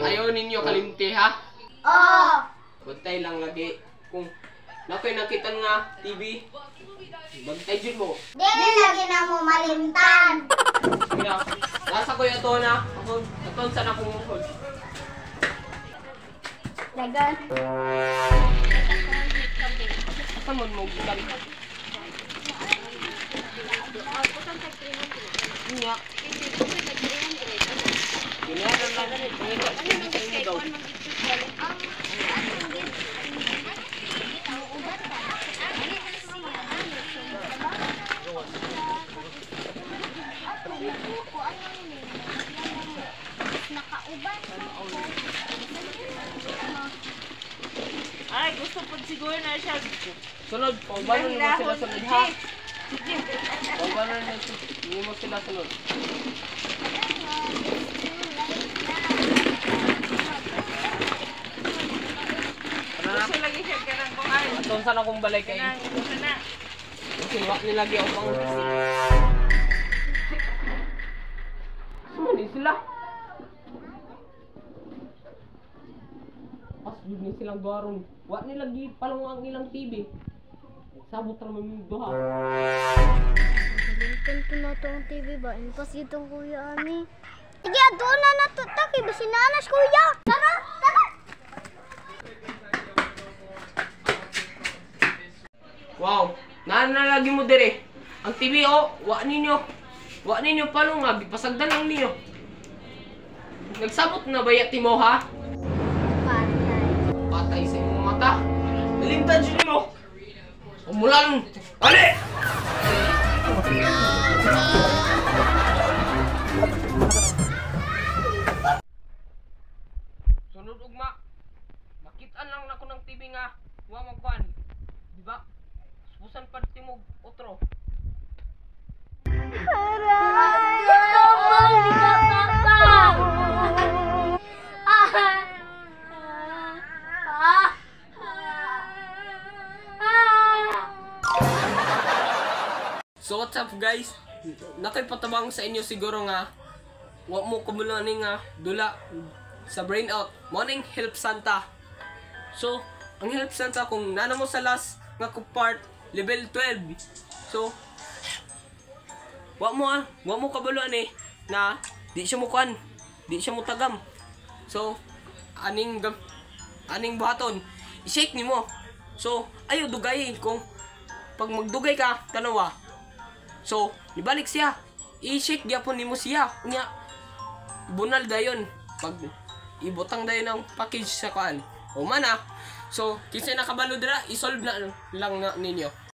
ayaw ninyo kalimti ha? Oo. Bantay lang lagi. Kung nakoy nakita nga TV, bantay dyan mo. Dili lagi na mo malimtan. Kaya, nasa ko ito na. Ako, saan akong hold. Dagan. Saan mo mo gitan? Iya. Ginahan lang. Panginoon daw. Ay, gusto po siguro na siya. Sunod, paubano naman sila sunod ha? Paubano naman sila sunod. Gusto lagi siya ganang kung ay. At saan akong balay kayo? Gusto na. Kasi wak nilagi ako pang sumali sila. Pas yun ni silang garon. Wak nilagi palong ang ilang TV. Sabot naman yung duha. Salintan ko na to ang TV ba? Impas itong kuya ani. Sige, doon na natutak. Iba sinanas kuya. Tara, tara. Wow, nalagi mo dire. Ang TV oh, wak ninyo. Wak ninyo palong nga, pasagdan lang ninyo. Nagsabot na ba yati mo ha? Patay. Patay sa imong mata. Nalimtan siya mo. Umulan. Ali! Sunod ugma. Makitaan lang nako ng TV nga. Wa magkuan. Di ba? Susan pa timog otro. Aray! Tama! Di ka tatang! So what's up guys? Nakay patabang sa inyo siguro nga wa mo kumulani nga dula sa brain out. Morning Help Santa. So, ang Help Santa kung nana mo sa last nga part level 12. So, wa mo kabuluan eh na di siya mo kuan, di siya mo tagam. So, aning buhaton, i-shake nimo. So, ayo dugay kung pag magdugay ka tanawa. So, nibalik siya. I-shake gyapon nimo siya. Unya bunal dayon pag ibutang dayon ang package sa kuan. O mana. So, kinsa nakabalo dira, i-solve na lang na ninyo.